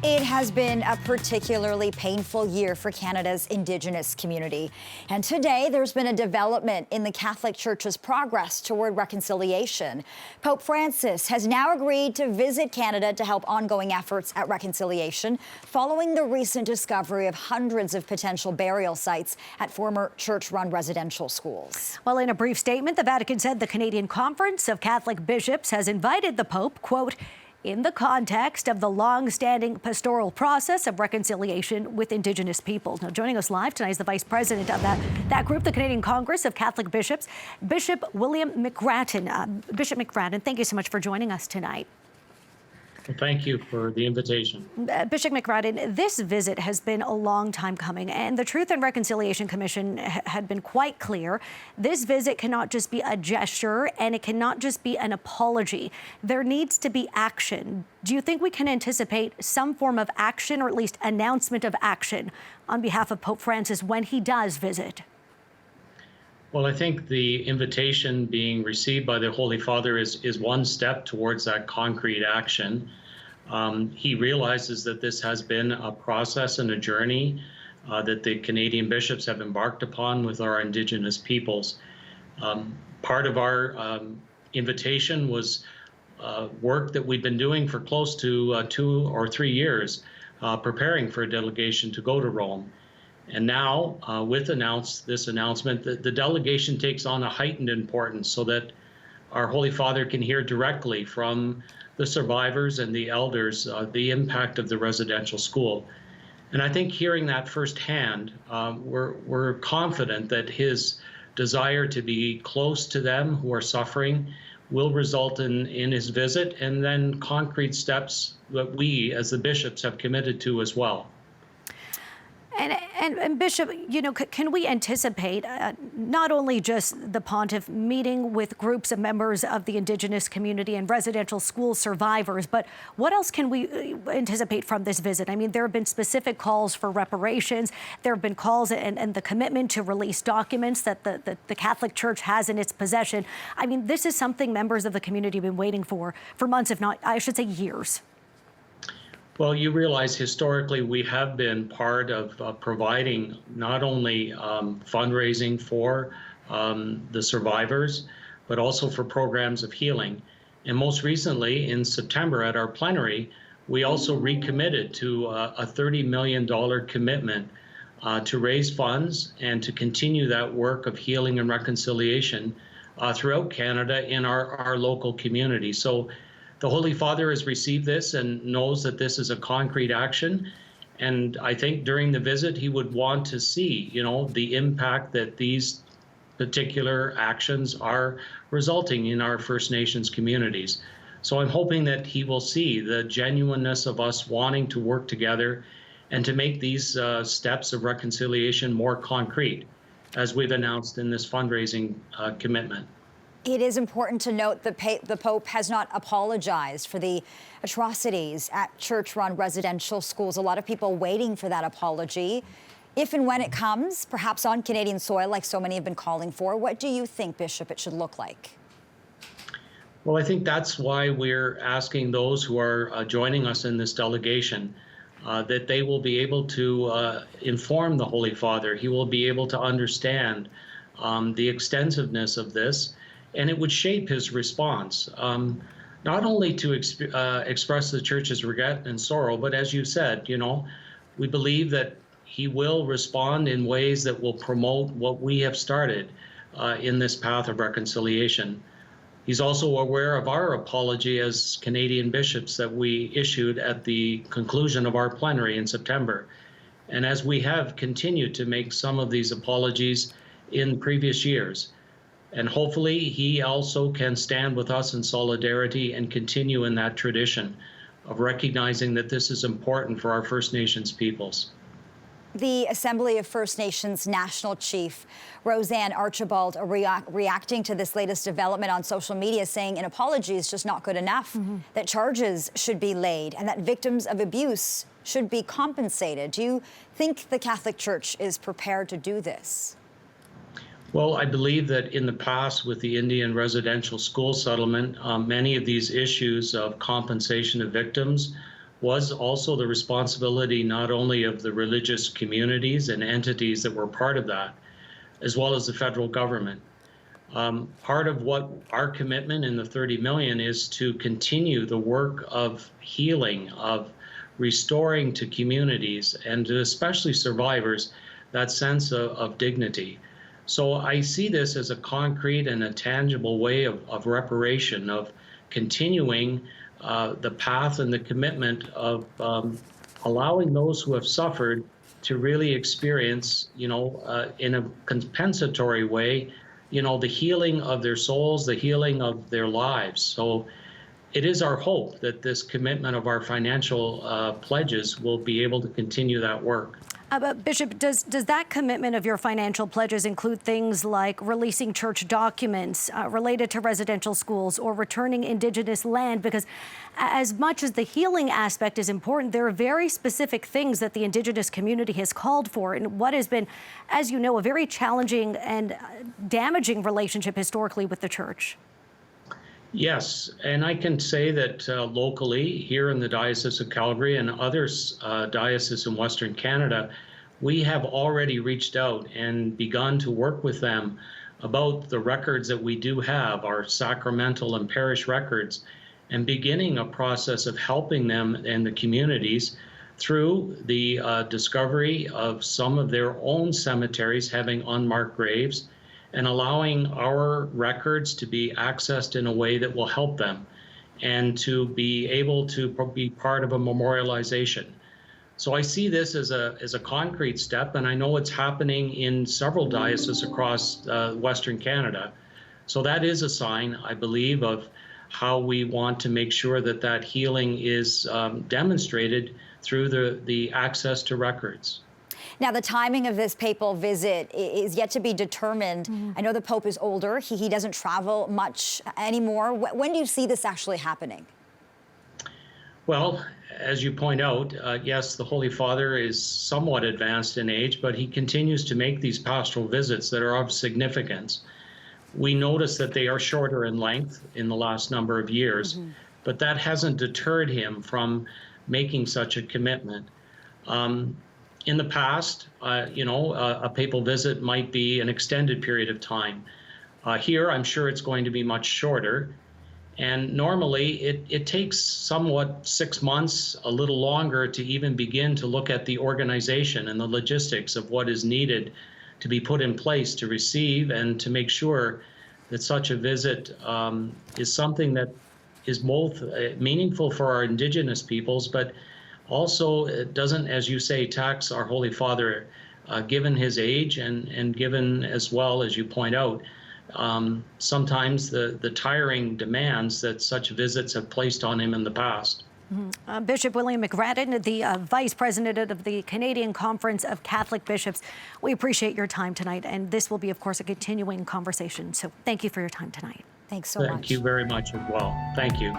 It has been a particularly painful year for Canada's Indigenous community. And today, there's been a development in the Catholic Church's progress toward reconciliation. Pope Francis has now agreed to visit Canada to help ongoing efforts at reconciliation, following the recent discovery of hundreds of potential burial sites at former church-run residential schools. Well, in a brief statement, the Vatican said the Canadian Conference of Catholic Bishops has invited the Pope, quote, in the context of the long-standing pastoral process of reconciliation with Indigenous peoples. Now, joining us live tonight is the Vice President of that group, the Canadian Congress of Catholic Bishops, Bishop William McGrattan. Bishop McGrattan, thank you so much for joining us tonight. Well, thank you for the invitation. Bishop McGrattan, this visit has been a long time coming, and the Truth and Reconciliation Commission had been quite clear. This visit cannot just be a gesture, and it cannot just be an apology. There needs to be action. Do you think we can anticipate some form of action, or at least announcement of action, on behalf of Pope Francis when he does visit? Well, I think the invitation being received by the Holy Father is one step towards that concrete action. He realizes that this has been a process and a journey that the Canadian bishops have embarked upon with our Indigenous peoples. Part of our invitation was work that we've been doing for close to 2 or 3 years, preparing for a delegation to go to Rome. And now, with this announcement, the delegation takes on a heightened importance so that our Holy Father can hear directly from the survivors and the elders the impact of the residential school. And I think hearing that firsthand, we're confident that his desire to be close to them who are suffering will result in his visit, and then concrete steps that we as the bishops have committed to as well. And Bishop, you know, can we anticipate not only just the Pontiff meeting with groups of members of the Indigenous community and residential school survivors, but what else can we anticipate from this visit? I mean, there have been specific calls for reparations. There have been calls and the commitment to release documents that the Catholic Church has in its possession. I mean, this is something members of the community have been waiting for months, if not, I should say, years. Well, you realize historically we have been part of providing not only fundraising for the survivors, but also for programs of healing. And most recently, in September at our plenary, we also recommitted to a $30 million commitment to raise funds and to continue that work of healing and reconciliation throughout Canada in our local community. So the Holy Father has received this and knows that this is a concrete action. And I think during the visit, he would want to see, you know, the impact that these particular actions are resulting in our First Nations communities. So I'm hoping that he will see the genuineness of us wanting to work together and to make these steps of reconciliation more concrete, as we've announced in this fundraising commitment. It is important to note that the Pope has not apologized for the atrocities at church-run residential schools. A lot of people waiting for that apology. If and when it comes, perhaps on Canadian soil, like so many have been calling for, what do you think, Bishop, it should look like? Well, I think that's why we're asking those who are joining us in this delegation that they will be able to inform the Holy Father. He will be able to understand the extensiveness of this, and it would shape his response, not only to express the Church's regret and sorrow, but as you said, you know, we believe that he will respond in ways that will promote what we have started in this path of reconciliation. He's also aware of our apology as Canadian bishops that we issued at the conclusion of our plenary in September. And as we have continued to make some of these apologies in previous years. And hopefully he also can stand with us in solidarity and continue in that tradition of recognizing that this is important for our First Nations peoples. The Assembly of First Nations National Chief Roseanne Archibald reacting to this latest development on social media, saying an apology is just not good enough, that charges should be laid, and that victims of abuse should be compensated. Do you think the Catholic Church is prepared to do this? Well, I believe that in the past with the Indian residential school settlement, many of these issues of compensation of victims was also the responsibility not only of the religious communities and entities that were part of that, as well as the federal government. Part of what our commitment in the 30 million is to continue the work of healing, of restoring to communities and to especially survivors that sense of dignity. So I see this as a concrete and a tangible way of reparation, of continuing the path and the commitment of allowing those who have suffered to really experience, in a compensatory way, the healing of their souls, the healing of their lives. So it is our hope that this commitment of our financial pledges will be able to continue that work. Bishop, does that commitment of your financial pledges include things like releasing church documents related to residential schools or returning Indigenous land? Because as much as the healing aspect is important, there are very specific things that the Indigenous community has called for in what has been, as you know, a very challenging and damaging relationship historically with the church. Yes, and I can say that locally here in the Diocese of Calgary and other dioceses in Western Canada, we have already reached out and begun to work with them about the records that we do have, our sacramental and parish records, and beginning a process of helping them and the communities through the discovery of some of their own cemeteries having unmarked graves, and allowing our records to be accessed in a way that will help them and to be able to be part of a memorialization. So I see this as a concrete step, and I know it's happening in several dioceses across Western Canada. So that is a sign, I believe, of how we want to make sure that that healing is demonstrated through the access to records. Now, the timing of this papal visit is yet to be determined. I know the Pope is older. He doesn't travel much anymore. When do you see this actually happening? Well, as you point out, yes, the Holy Father is somewhat advanced in age, but he continues to make these pastoral visits that are of significance. We notice that they are shorter in length in the last number of years, but that hasn't deterred him from making such a commitment. In the past, a papal visit might be an extended period of time. Here, I'm sure it's going to be much shorter. And normally, it takes somewhat 6 months, a little longer, to even begin to look at the organization and the logistics of what is needed to be put in place to receive and to make sure that such a visit is something that is both meaningful for our Indigenous peoples, but also, it doesn't, as you say, tax our Holy Father, given his age and given, as well as you point out, sometimes the tiring demands that such visits have placed on him in the past. Bishop William McGrattan, the Vice President of the Canadian Conference of Catholic Bishops, we appreciate your time tonight, and this will be, of course, a continuing conversation. So thank you for your time tonight. Thanks so much. Thank you very much as well. Thank you.